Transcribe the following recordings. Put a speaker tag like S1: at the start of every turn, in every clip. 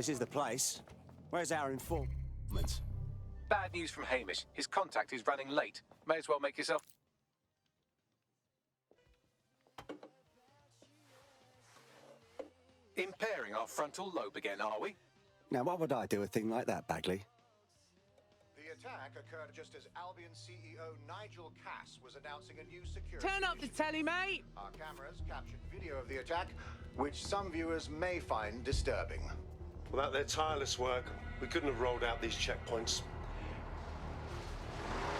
S1: This is the place. Where's our informant?
S2: Bad news from Hamish. His contact is running late. May as well make yourself... Impairing our frontal lobe again, are we?
S1: Now, what would I do a thing like that, Bagley?
S3: The attack occurred just as Albion CEO Nigel Cass was announcing a new security
S4: Turn up the
S3: initiative.
S4: telly, mate!
S3: Our cameras captured video of the attack, which some viewers may find disturbing.
S5: Without their tireless work, we couldn't have rolled out these checkpoints.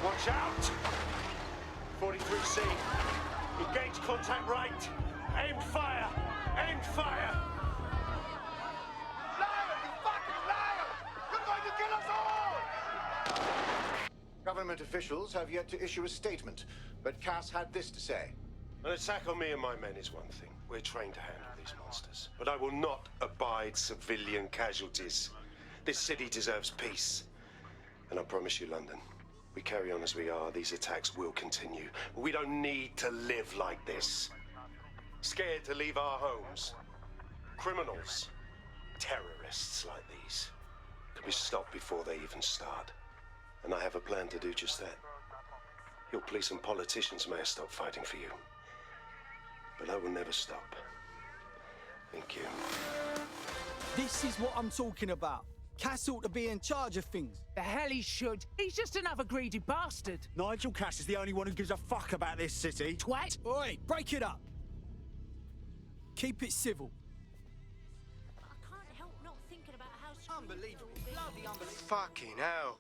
S5: Watch out! 43C. Engage contact right. Aim fire! Aim fire!
S3: Liar! You fucking liar! You're going to kill us all! Government officials have yet to issue a statement, but Cass had this to say.
S5: An attack on me and my men is one thing. We're trained to handle these monsters. But I will not abide civilian casualties. This city deserves peace. And I promise you, London, we carry on as we are, these attacks will continue. We don't need to live like this. Scared to leave our homes. Criminals, terrorists like these, can be stopped before they even start. And I have a plan to do just that. Your police and politicians may have stopped fighting for you. But I will never stop. Thank you.
S6: This is what I'm talking about. Cass ought to be in charge of things.
S4: The hell he should. He's just another greedy bastard.
S6: Nigel Cass is the only one who gives a fuck about this city.
S4: Twat!
S6: Oi, break it up. Keep it civil.
S7: I can't help not thinking about how
S6: Unbelievable. Bloody unbelievable.
S8: Fucking hell.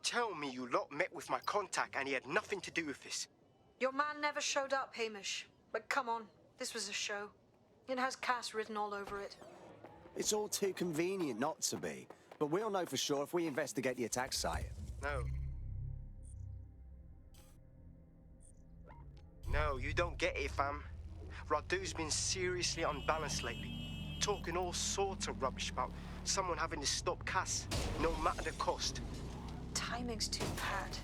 S8: Tell me you lot met with my contact and he had nothing to do with this.
S9: Your man never showed up, Hamish. But come on, this was a show. It has Cass written all over it.
S1: It's all too convenient not to be. But we'll know for sure if we investigate the attack site.
S8: No. No, you don't get it, fam. Radu's been seriously unbalanced lately. Talking all sorts of rubbish about someone having to stop Cass, no matter the cost.
S9: Timing's too bad.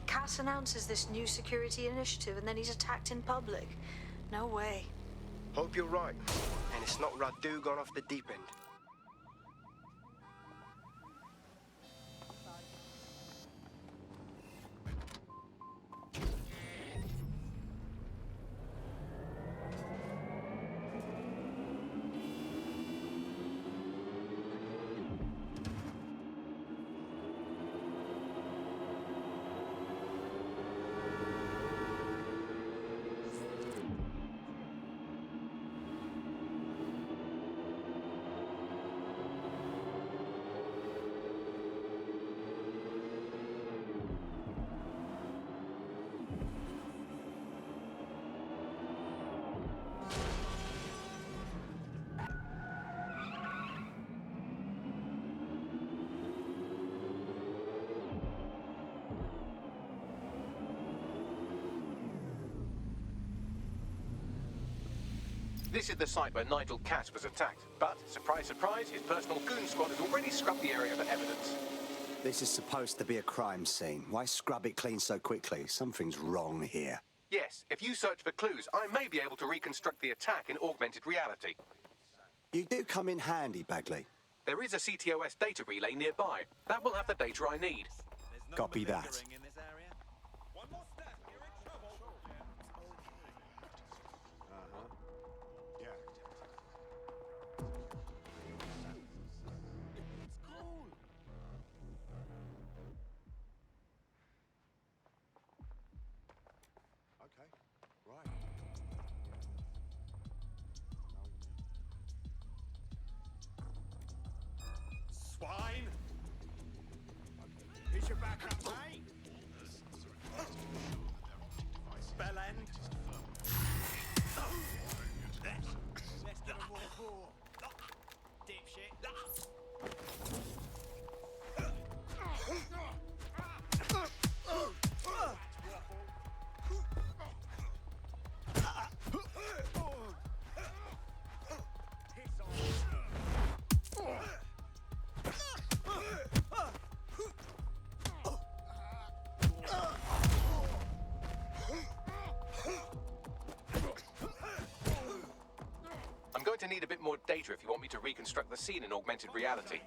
S9: Cass announces this new security initiative and then he's attacked in public. No way.
S8: Hope you're right. And it's not Radu gone off the deep end.
S2: This is the site where Nigel Cass was attacked. But, surprise, surprise, his personal goon squad has already scrubbed the area for evidence.
S1: This is supposed to be a crime scene. Why scrub it clean so quickly? Something's wrong here.
S2: Yes, if you search for clues, I may be able to reconstruct the attack in augmented reality.
S1: You do come in handy, Bagley.
S2: There is a CTOS data relay nearby. That will have the data I need.
S1: Copy that.
S6: Swine! Here's your backup, mate.
S2: need a bit more data if you want me to reconstruct the scene in augmented reality.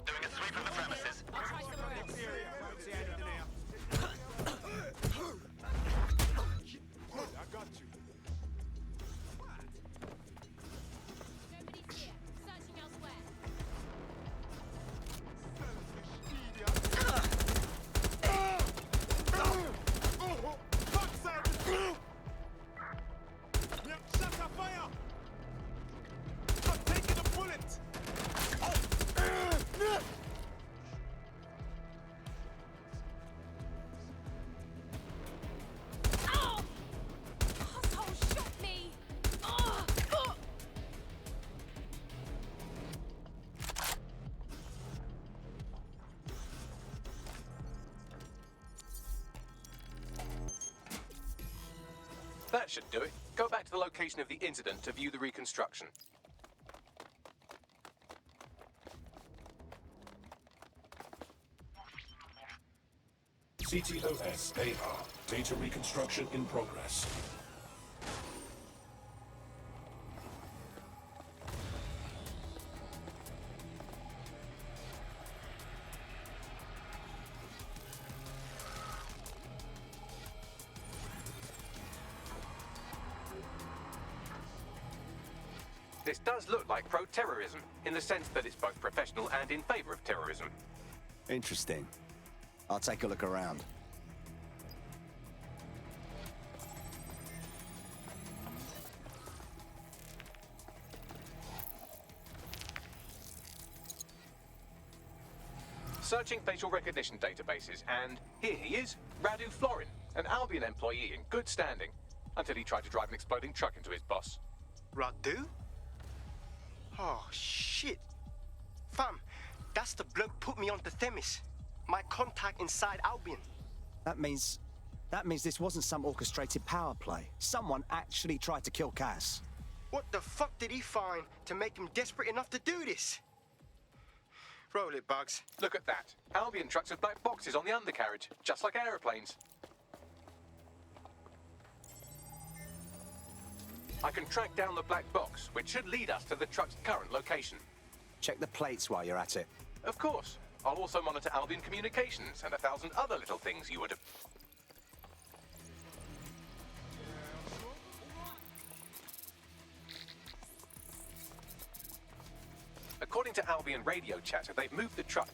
S10: Doing a sweep of the premises.
S7: I'll try somewhere else.
S10: I got you.
S7: Nobody's here. Searching elsewhere.
S10: Shut up, fire! I'm taking a bullet!
S7: Oh! Asshole shot me! Oh! Oh!
S2: That should do it. Go back to the location of the incident to view the reconstruction.
S11: CTOS AR. Data reconstruction in progress.
S2: This does look like pro-terrorism, in the sense that it's both professional and in favor of terrorism.
S1: Interesting. I'll take a look around.
S2: Searching facial recognition databases, and here he is, Radu Florin, an Albion employee in good standing, until he tried to drive an exploding truck into his boss.
S8: Radu? Oh, shit. Fam, that's the bloke put me onto Themis. My contact inside Albion.
S1: That means this wasn't some orchestrated power play. Someone actually tried to kill Cass.
S8: What the fuck did he find to make him desperate enough to do this? Roll it, Bugs.
S2: Look at that. Albion trucks with black boxes on the undercarriage, just like aeroplanes. I can track down the black box, which should lead us to the truck's current location.
S1: Check the plates while you're at it.
S2: Of course. I'll also monitor Albion communications and 1,000 other little things you would have... According to Albion radio chatter, they've moved the truck.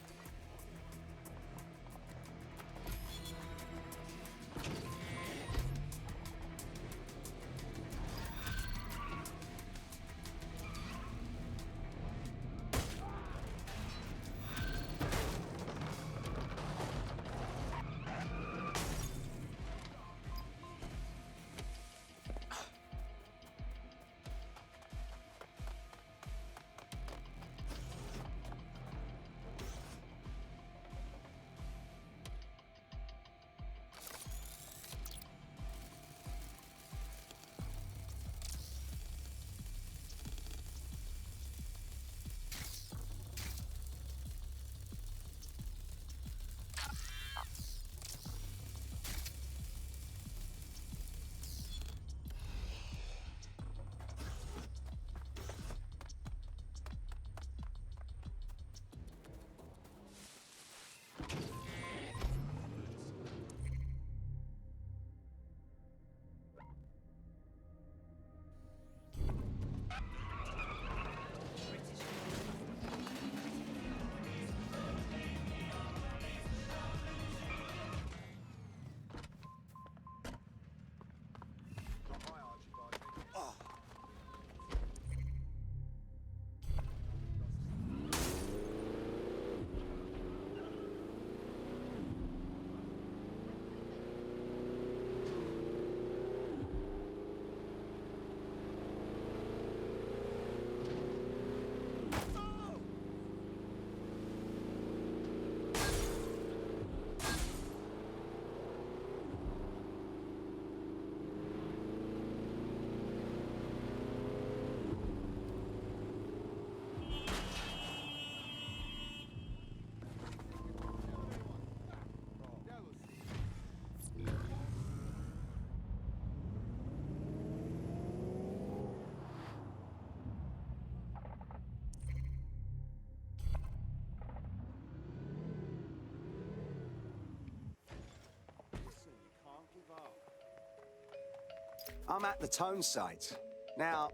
S1: I'm at the tone site. Now,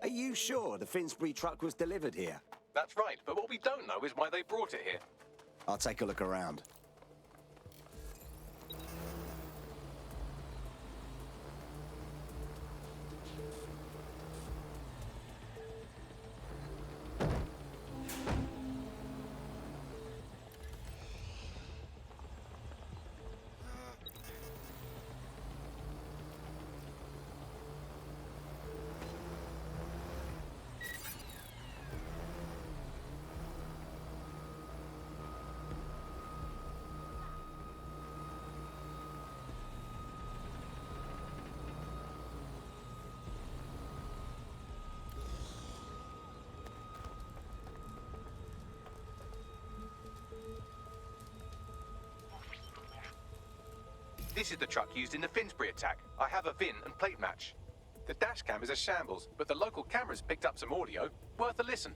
S1: are you sure the Finsbury truck was delivered here?
S2: That's right, but what we don't know is why they brought it here.
S1: I'll take a look around.
S2: This is the truck used in the Finsbury attack. I have a VIN and plate match. The dash cam is a shambles, but the local cameras picked up some audio. Worth a listen.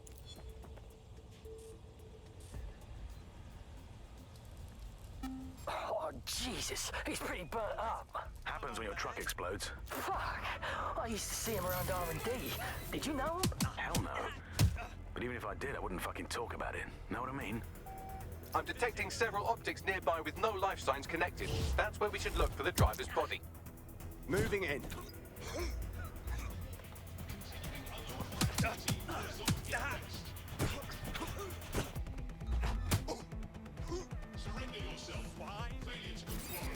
S12: Oh, Jesus. He's pretty burnt up.
S13: Happens when your truck explodes.
S12: Fuck. I used to see him around R&D. Did you know him?
S13: Hell no. But even if I did, I wouldn't fucking talk about it. Know what I mean?
S2: I'm detecting several optics nearby with no life signs connected. That's where we should look for the driver's body.
S1: Moving in.
S10: Surrender yourself, spy. Failure to comply.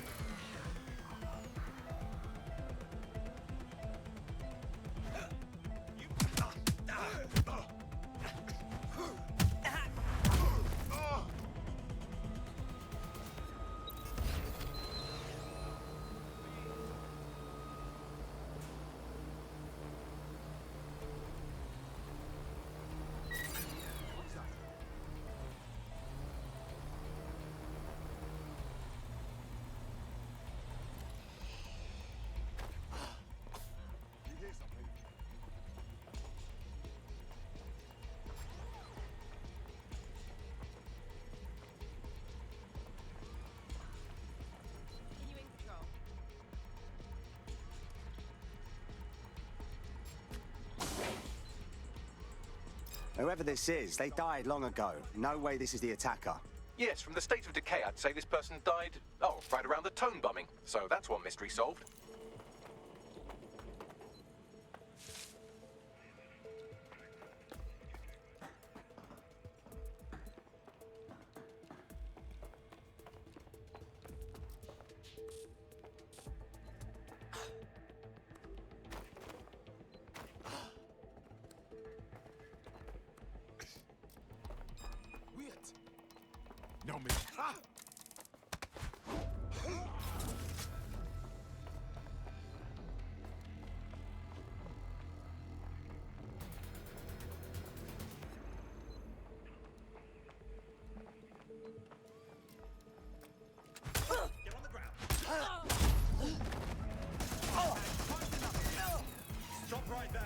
S1: Whoever this is, they died long ago. No way this is the attacker.
S2: Yes, from the state of decay, I'd say this person died, right around the tone bombing. So that's one mystery solved.
S10: No, me. Get on the ground. Stop right there.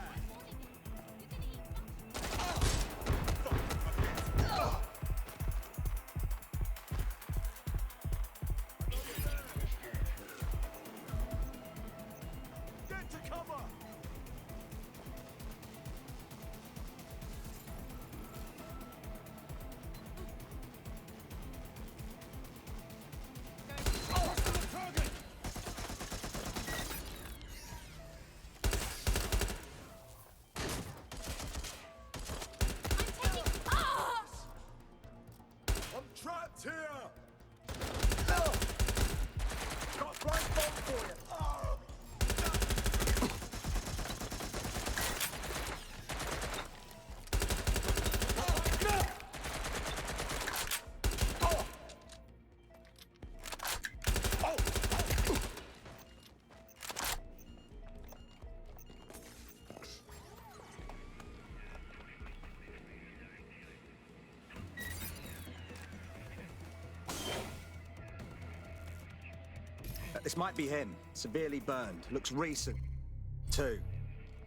S10: Trapped here! Got right bomb for you!
S1: This might be him. Severely burned. Looks recent. Too.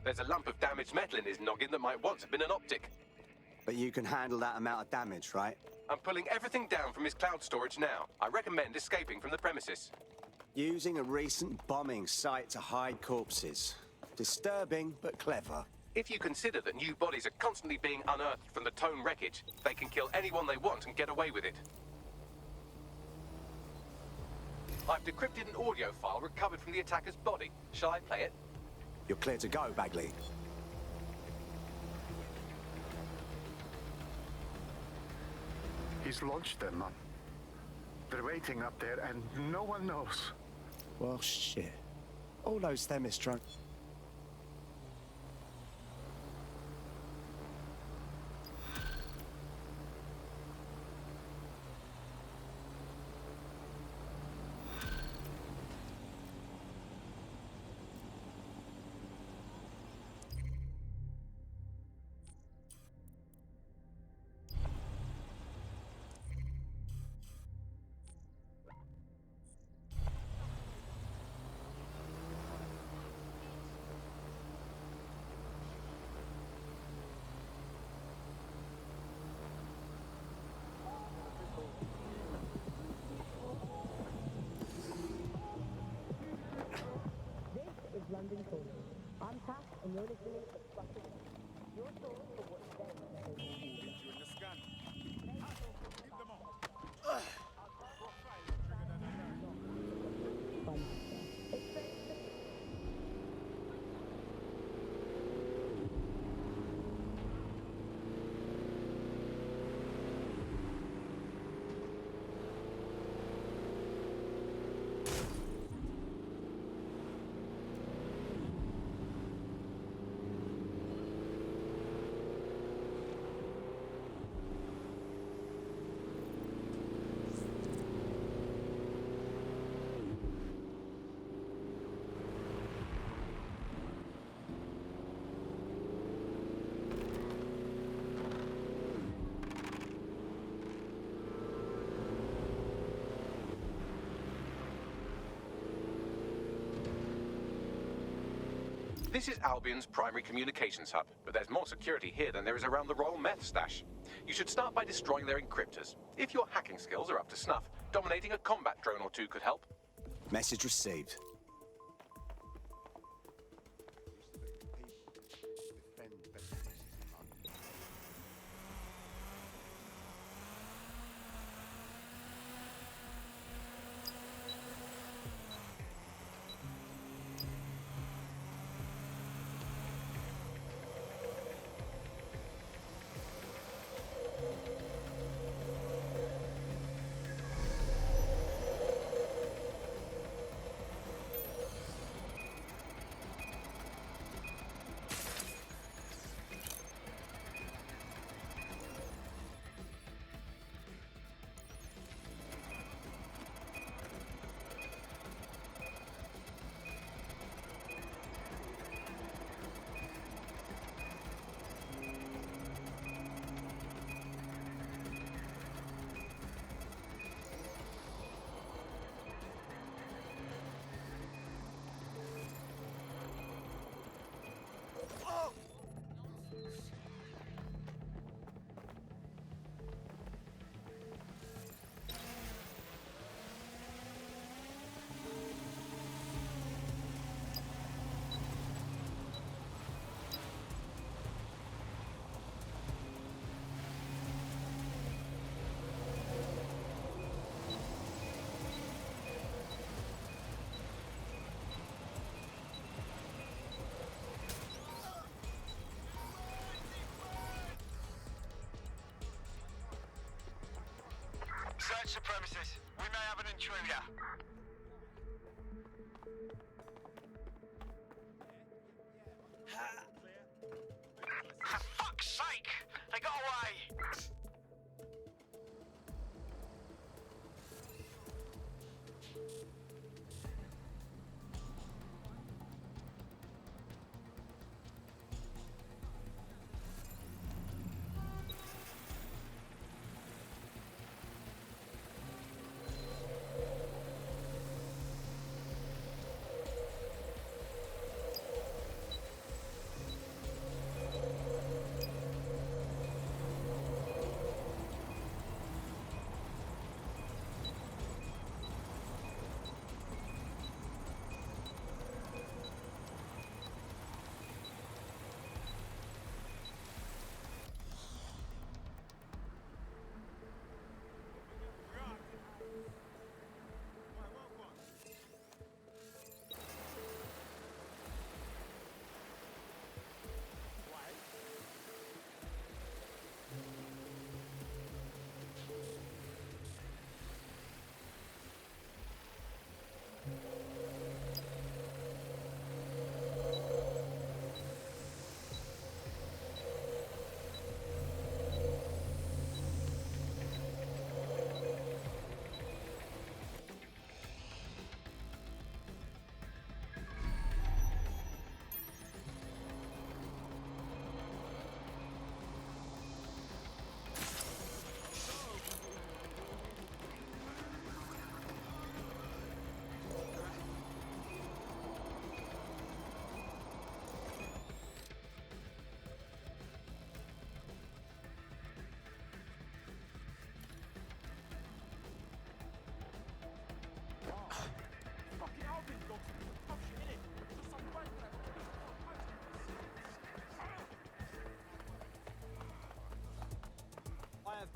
S2: There's a lump of damaged metal in his noggin that might once have been an optic.
S1: But you can handle that amount of damage, right?
S2: I'm pulling everything down from his cloud storage now. I recommend escaping from the premises.
S1: Using a recent bombing site to hide corpses. Disturbing, but clever.
S2: If you consider that new bodies are constantly being unearthed from the Tone wreckage, they can kill anyone they want and get away with it. I've decrypted an audio file recovered from the attacker's body. Shall I play it?
S1: You're clear to go, Bagley.
S14: He's launched them, man. They're waiting up there, and no one knows.
S1: Well, shit. All those Themis drones.
S15: London calling. I'm Pat, and you're listening to Fucking. Your source for what's there.
S10: You in the scan. Keep them on.
S2: This is Albion's primary communications hub, but there's more security here than there is around the Royal Meth stash. You should start by destroying their encryptors. If your hacking skills are up to snuff, dominating a combat drone or two could help.
S1: Message received.
S16: Search the premises. We may have an intruder. For fuck's sake! They got away!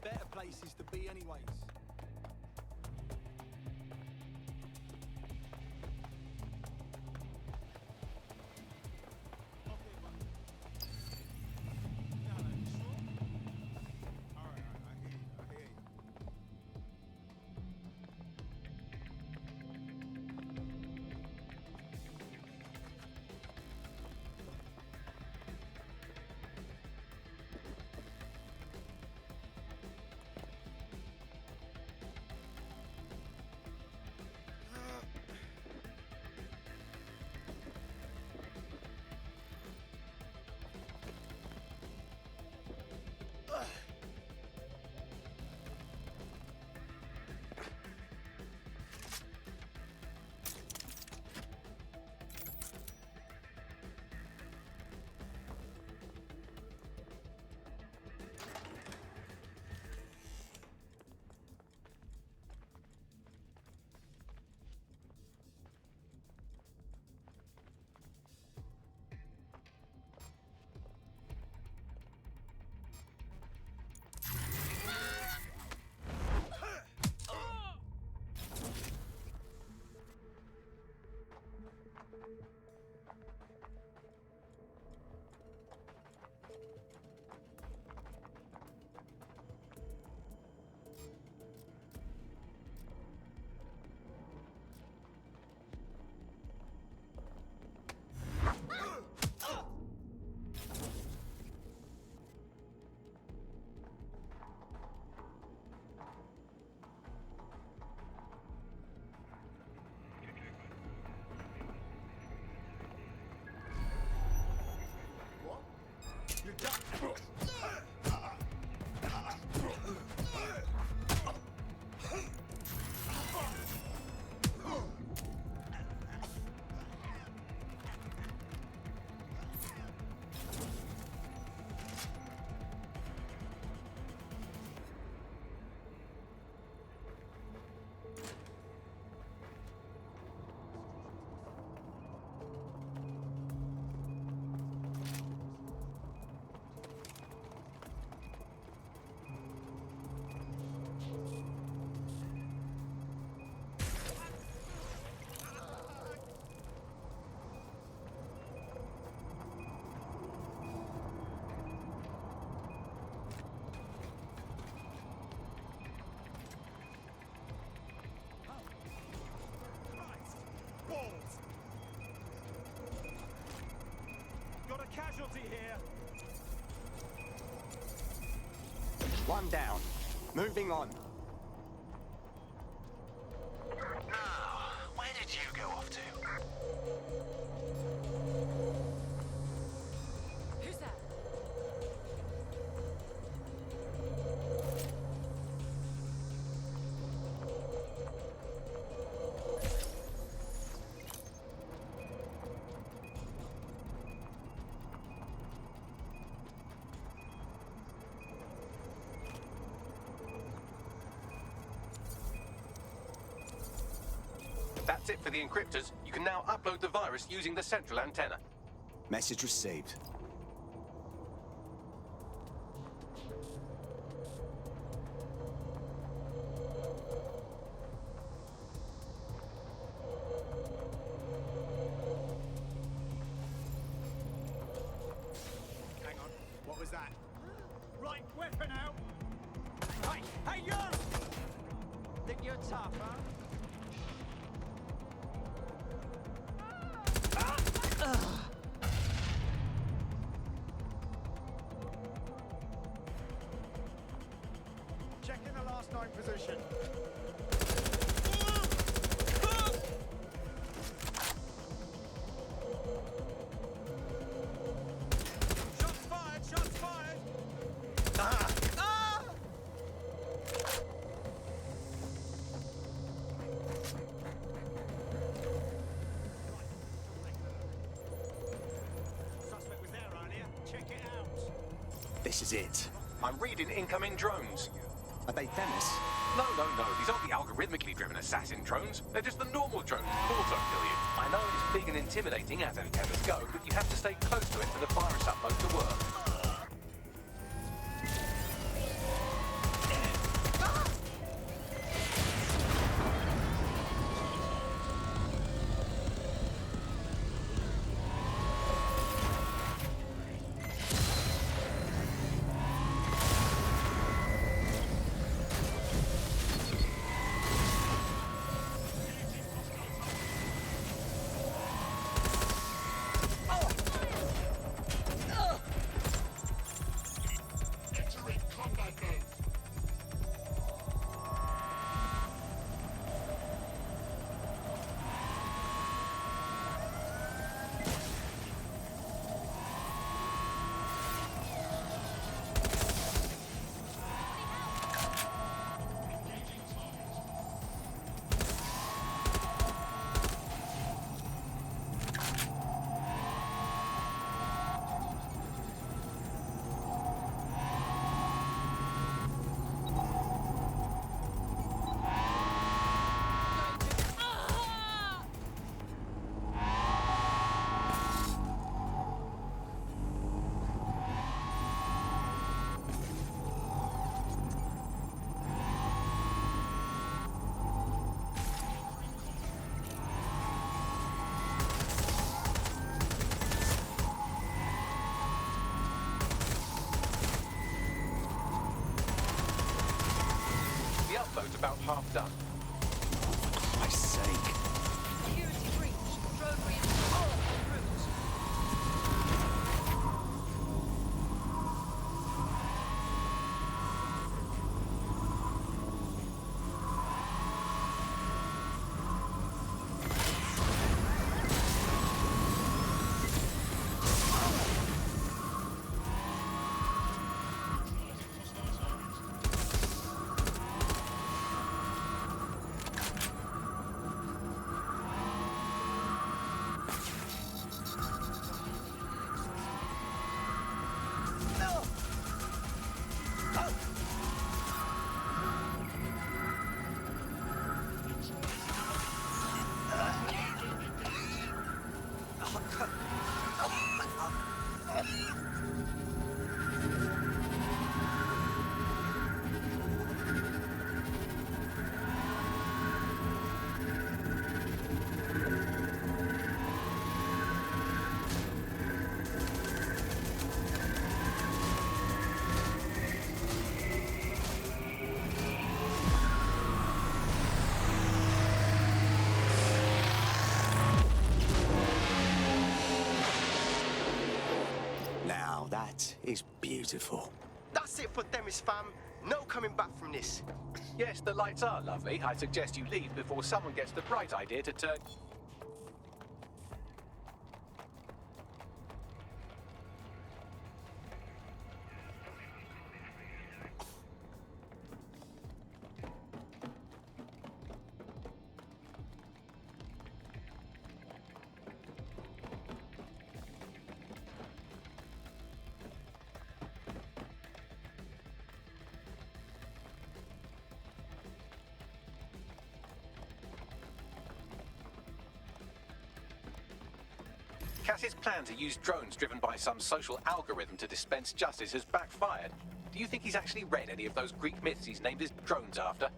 S6: Better places to be anyways.
S10: Got a casualty here.
S1: One down. Moving on.
S16: Now, where did you go off to?
S4: Who's that?
S2: That's it for the encryptors. You can now upload the virus using the central antenna.
S1: Message received.
S10: Hang on. What was that? Right, weapon out. Hey, hey, you! Think you're tough, huh? Checking the last 9 position. Shots fired! Shots fired! Suspect was there earlier. Check it out.
S1: This is it.
S2: I'm reading incoming drones.
S1: Are they Themis?
S2: No. These aren't the algorithmically driven assassin drones. They're just the normal drones that also kill you. I know it's big and intimidating as antennas go, but you have to stay close to it for the virus upload to work. boat about half done.
S1: For Christ's sake.
S7: Security breach. Drone reinforced en route.
S1: Now that is beautiful.
S8: That's it for Themis, fam. No coming back from this.
S2: Yes, the lights are lovely. I suggest you leave before someone gets the bright idea to turn... Cass's plan to use drones driven by some social algorithm to dispense justice has backfired. Do you think he's actually read any of those Greek myths he's named his drones after?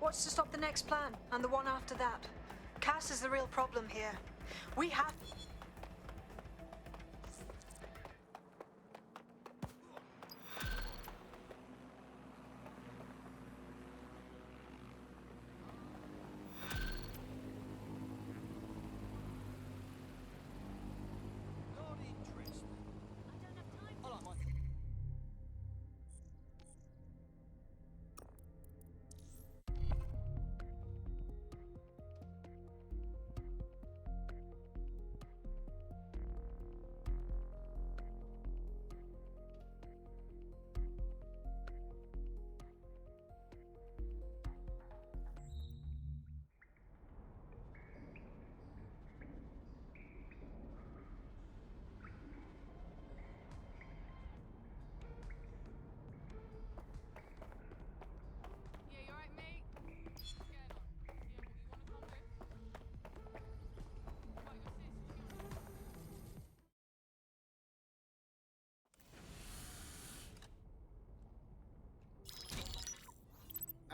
S9: What's to stop the next plan and the one after that? Cass is the real problem here. We have...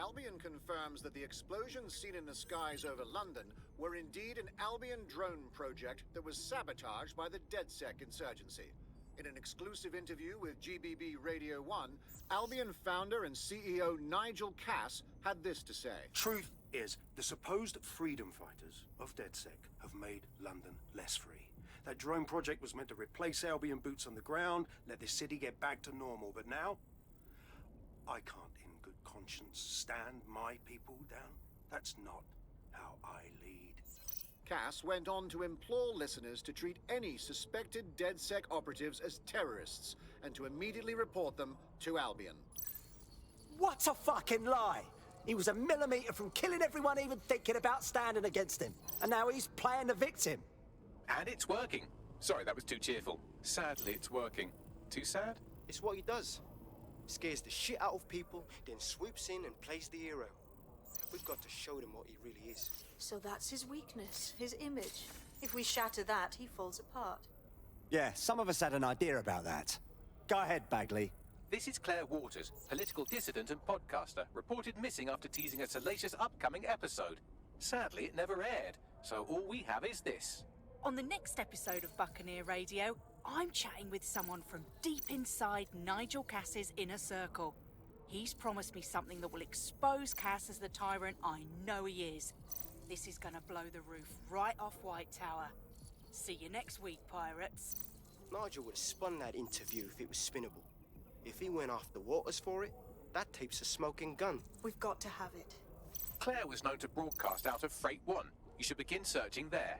S3: Albion confirms that the explosions seen in the skies over London were indeed an Albion drone project that was sabotaged by the DedSec insurgency. In an exclusive interview with GBB Radio 1, Albion founder and CEO Nigel Cass had this to say.
S5: Truth is, the supposed freedom fighters of DedSec have made London less free. That drone project was meant to replace Albion boots on the ground, let the city get back to normal, but now I can't in good conscience stand my people down. That's not how I lead.
S3: Cass went on to implore listeners to treat any suspected DedSec operatives as terrorists and to immediately report them to Albion.
S1: What a fucking lie! He was a millimetre from killing everyone even thinking about standing against him. And now he's playing the victim.
S2: And it's working. Sorry, that was too cheerful. Sadly, it's working. Too sad?
S8: It's what he does. Scares the shit out of people, then swoops in and plays the hero. We've got to show them what he really is.
S9: So that's his weakness, his image. If we shatter that, he falls apart.
S1: Yeah, some of us had an idea about that. Go ahead, Bagley.
S2: This is Claire Waters, political dissident and podcaster, reported missing after teasing a salacious upcoming episode. Sadly, it never aired, so all we have is this.
S17: On the next episode of Buccaneer Radio, I'm chatting with someone from deep inside Nigel Cass's inner circle. He's promised me something that will expose Cass as the tyrant I know he is. This is gonna blow the roof right off White Tower. See you next week, pirates.
S8: Nigel would have spun that interview if it was spinnable. If he went off the waters for it, that tape's a smoking gun.
S9: We've got to have it.
S2: Claire was known to broadcast out of Freight 1. You should begin searching there.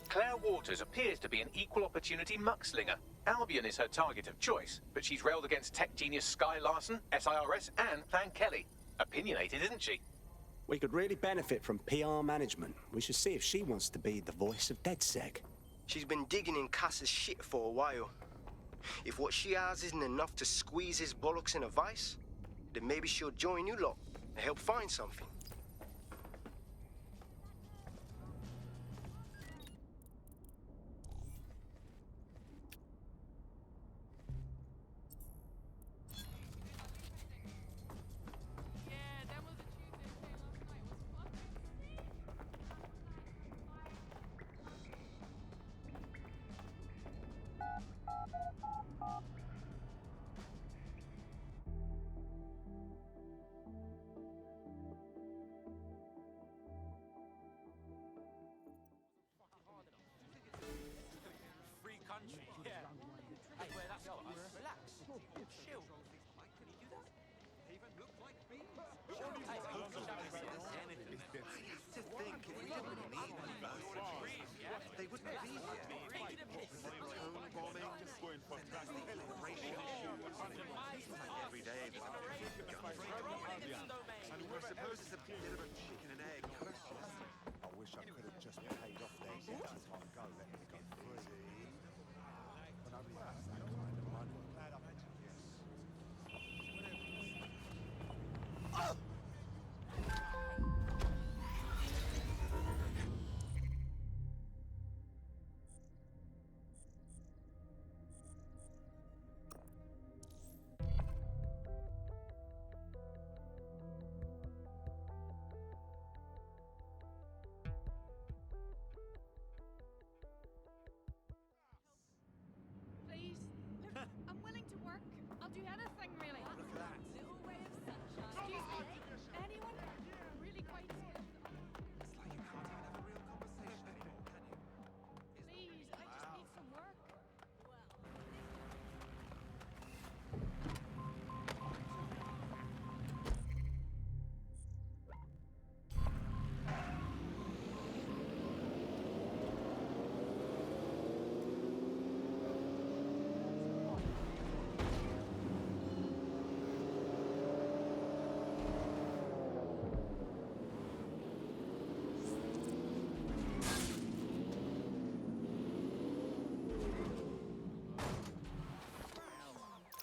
S2: Claire Waters appears to be an equal opportunity muckslinger. Albion is her target of choice, but she's railed against tech genius Sky Larson, SIRS, and Plan Kelly. Opinionated, isn't she?
S1: We could really benefit from PR management. We should see if she wants to be the voice of DedSec.
S8: She's been digging in Cass's shit for a while. If what she has isn't enough to squeeze his bollocks in a vice, then maybe she'll join you lot and help find something.
S10: Free country, yeah. Hey, where that's got us. Relax. Chill. Can you do that? Even look like bees. Hey,
S16: To think, if we didn't need university, they wouldn't be here. Home bombing, immigration issues, every day there's a and we're supposed to be a bit of a chicken and egg.
S18: I wish I could have just paid off their debts on go, let me go free. But nobody has that kind of money.
S19: Please. Look, I'm willing to work. I'll do anything, really. Look at that. Little ray of sunshine. Excuse me. Anyone? I'm really quite scared.
S16: It's like you can't even have a real conversation anymore, can you?
S19: Please, I just need some work.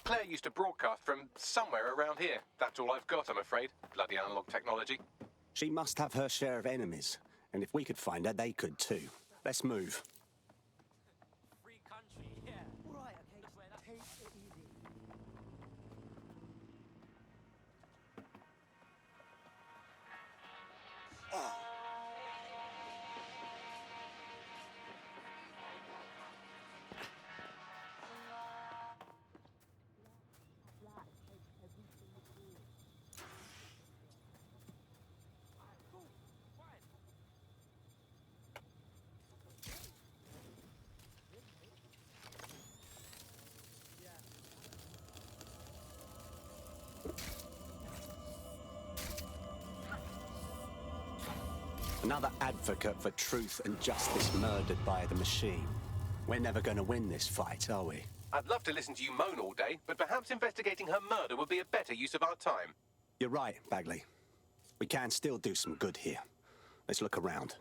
S2: Claire used to broadcast from somewhere around here. That's all I've got, I'm afraid. Bloody analog technology.
S1: She must have her share of enemies. And if we could find her, they could too. Let's move.
S10: Free country, yeah. Right, okay, take it easy.
S1: Another advocate for truth and justice murdered by the machine. We're never going to win this fight, are we?
S2: I'd love to listen to you moan all day, but perhaps investigating her murder would be a better use of our time.
S1: You're right, Bagley. We can still do some good here. Let's look around.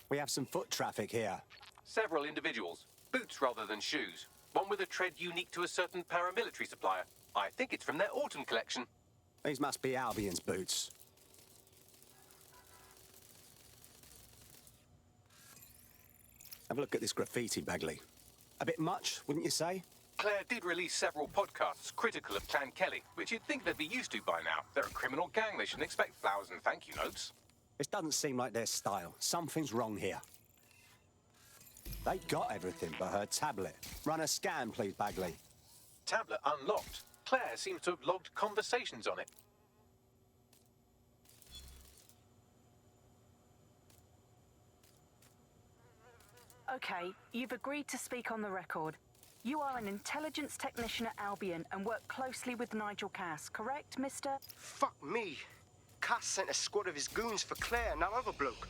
S1: We have some foot traffic here.
S2: Several individuals. Boots rather than shoes. One with a tread unique to a certain paramilitary supplier. I think it's from their autumn collection.
S1: These must be Albion's boots. Have a look at this graffiti, Bagley. A bit much, wouldn't you say?
S2: Claire did release several podcasts critical of Plan Kelly, which you'd think they'd be used to by now. They're a criminal gang. They shouldn't expect flowers and thank you notes.
S1: This doesn't seem like their style. Something's wrong here. They got everything but her tablet. Run a scan, please, Bagley.
S2: Tablet unlocked. Claire seems to have logged conversations on it.
S17: Okay, you've agreed to speak on the record. You are an intelligence technician at Albion and work closely with Nigel Cass, correct, mister?
S8: Fuck me. Cass sent a squad of his goons for Claire and that other bloke.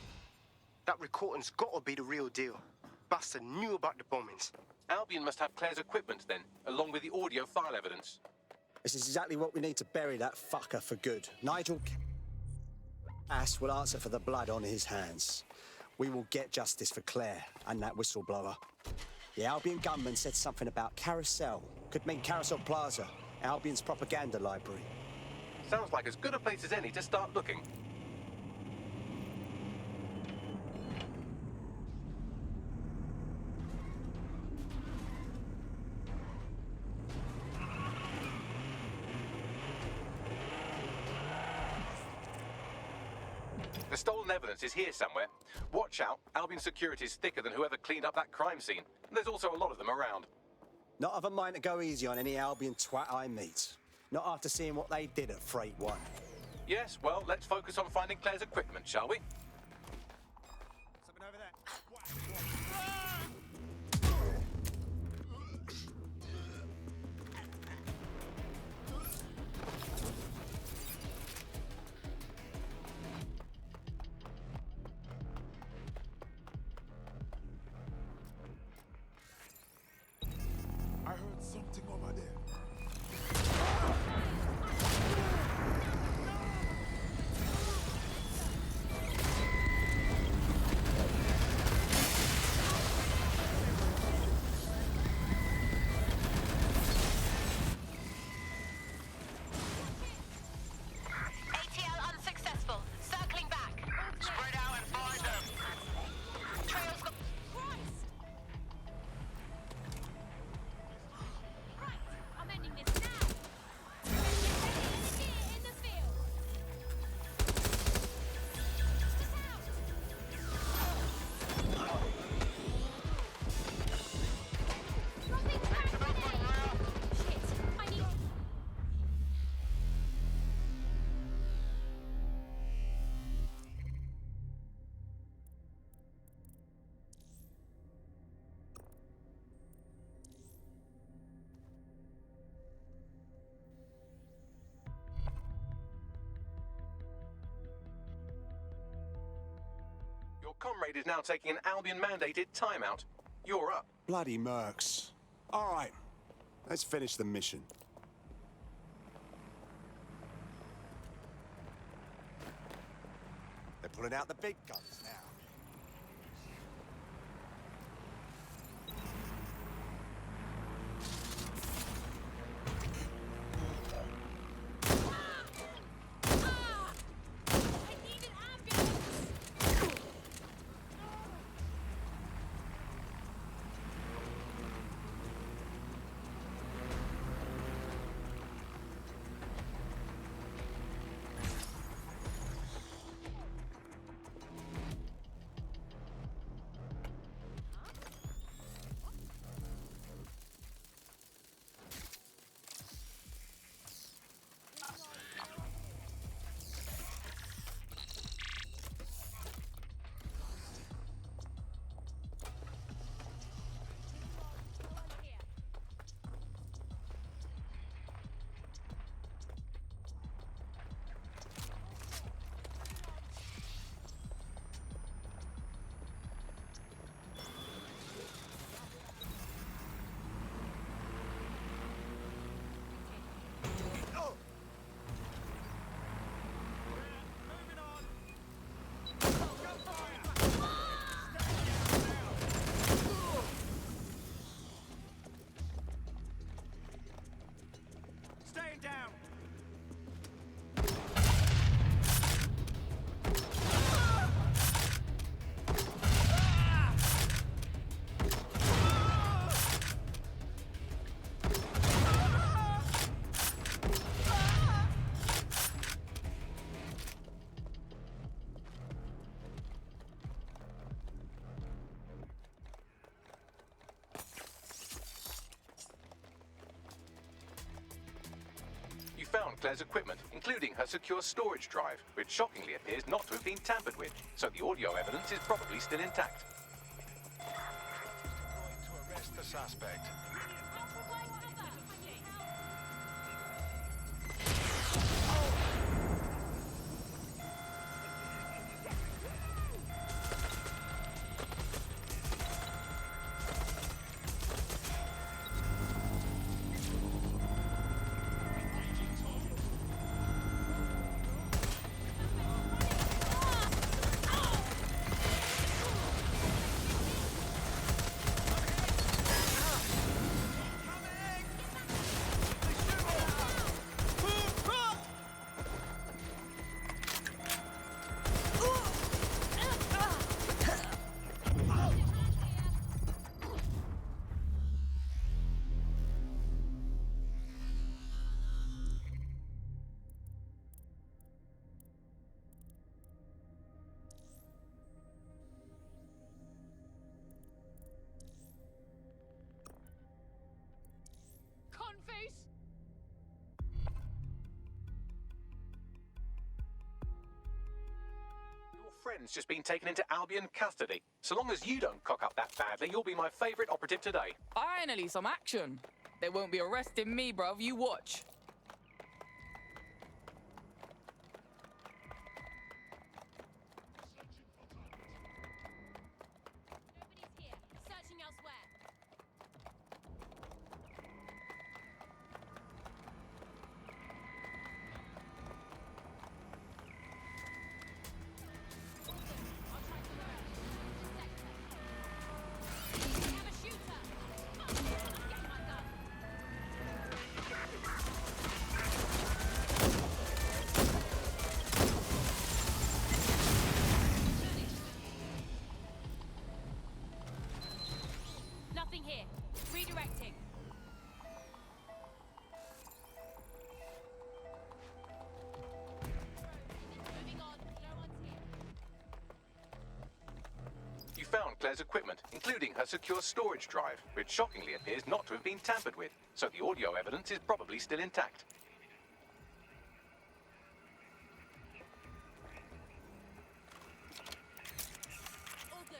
S8: That recording's gotta be the real deal. Bastard knew about the bombings.
S2: Albion must have Claire's equipment then, along with the audio file evidence.
S1: This is exactly what we need to bury that fucker for good. Nigel Cass will answer for the blood on his hands. We will get justice for Claire and that whistleblower. The Albion gunman said something about Carousel. Could mean Carousel Plaza, Albion's propaganda library.
S2: Sounds like as good a place as any to start looking. The stolen evidence is here somewhere. Watch out, Albion security is thicker than whoever cleaned up that crime scene. There's also a lot of them around.
S1: Not of a mind to go easy on any Albion twat I meet. Not after seeing what they did at Freight 1.
S2: Yes, well, let's focus on finding Claire's equipment, shall we?
S18: Something over there. I heard something over there.
S20: ATL unsuccessful. Circling back. Spread out and find them. Trail's got...
S19: Right, I'm ending this now. Here in the field. Just out. Dropping crack grenade. Shit, I need...
S2: Your comrade is now taking an Albion-mandated timeout. You're up.
S5: Bloody mercs. All right, let's finish the mission.
S1: They're pulling out the big guns now.
S2: found Claire's equipment, including her secure storage drive, which shockingly appears not to have been tampered with, so the audio evidence is probably still intact.
S16: To arrest the suspect.
S19: Conface!
S2: Your friend's just been taken into Albion custody. So long as you don't cock up that badly, you'll be my favourite operative today.
S21: Finally, some action. They won't be arresting me, bruv. You watch.
S19: Nobody's here. Searching elsewhere. Nothing here. Redirecting. Moving on. No one's here.
S2: You found Claire's equipment, including her secure storage drive, which shockingly appears not to have been tampered with, so the audio evidence is probably still intact.
S19: All good.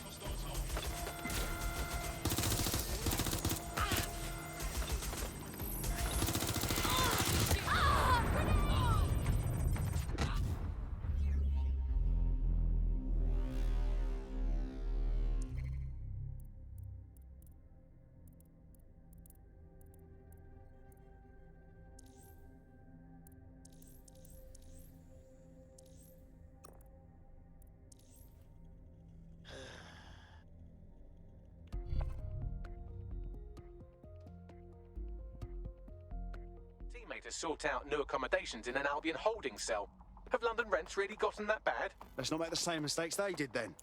S19: I'll try somewhere else.
S2: Teammate has sought out new accommodations in an Albion holding cell. Have London rents really gotten that bad?
S1: Let's not make the same mistakes they did then.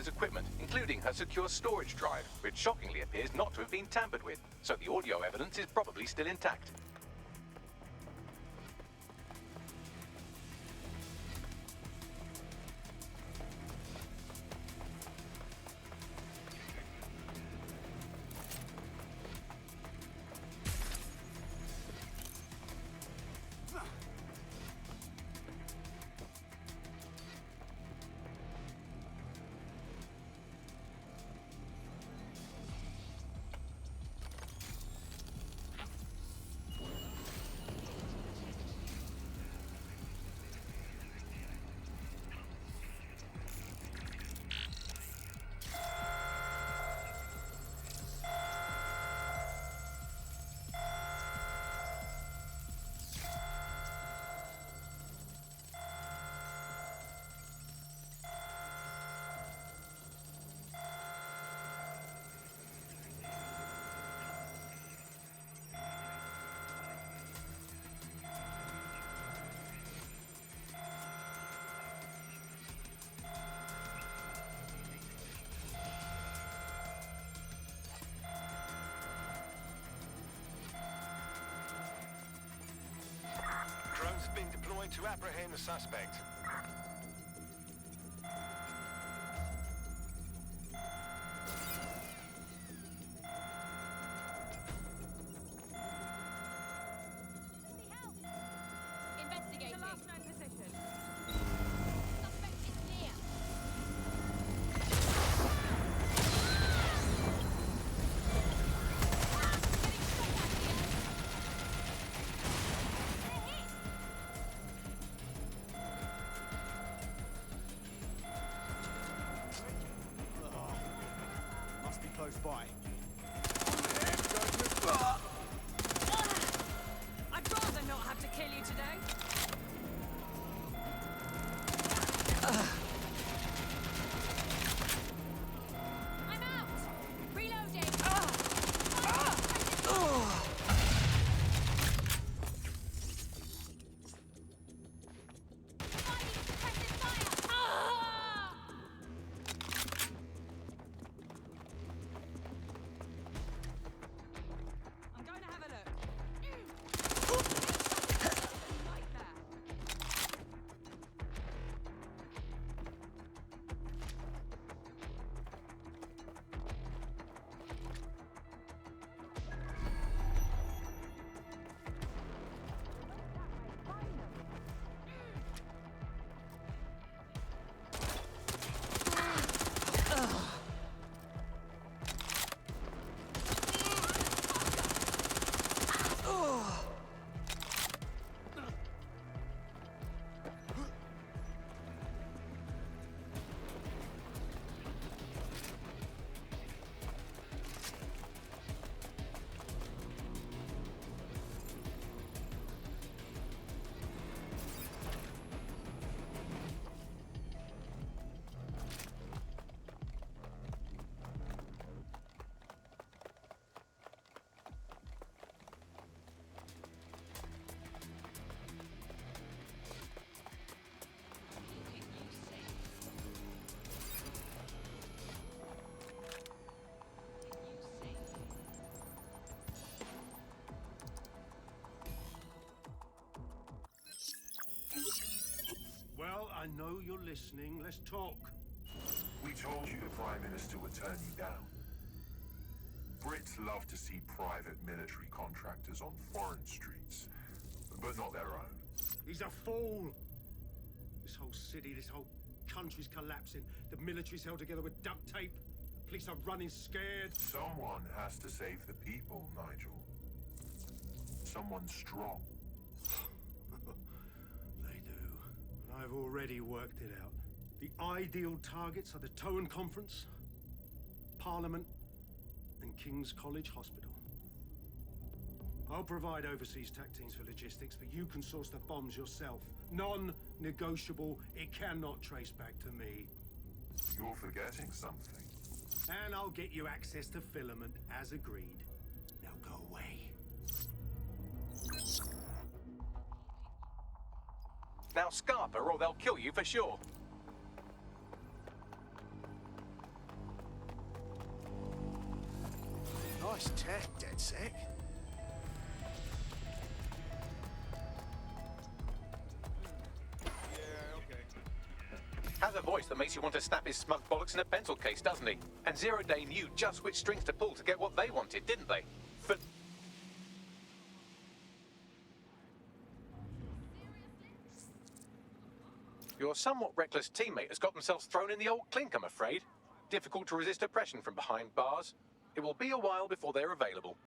S2: Claire's equipment, including her secure storage drive, which shockingly appears not to have been tampered with, so the audio evidence is probably still intact.
S5: Drones have been deployed to apprehend the suspect.
S19: Investigate. To last known position. Suspect is clear.
S6: Must be close by.
S19: I'd rather not have to kill you today. I'm out. Reloading. I'm going to have a look. Like that.
S5: Well, I know you're listening. Let's talk.
S11: We told you the Prime Minister would turn you down. Brits love to see private military contractors on foreign streets, but not their own.
S5: He's a fool. This whole city, this whole country's collapsing. The military's held together with duct tape. Police are running scared.
S11: Someone has to save the people, Nigel. Someone strong.
S5: They do. And I've already worked it out. The ideal targets are the Towan Conference, Parliament, and King's College Hospital. I'll provide overseas tac teams for logistics, but you can source the bombs yourself. Non-negotiable. It cannot trace back to me.
S11: You're forgetting something.
S5: And I'll get you access to filament, as agreed. Now go away.
S2: Now scarper or they'll kill you for sure.
S3: Nice tech, DedSec.
S2: Has a voice that makes you want to snap his smug bollocks in a pencil case, doesn't he? And Zero Day knew just which strings to pull to get what they wanted, didn't they? But your somewhat reckless teammate has got themselves thrown in the old clink, I'm afraid. Difficult to resist oppression from behind bars. It will be a while before they're available.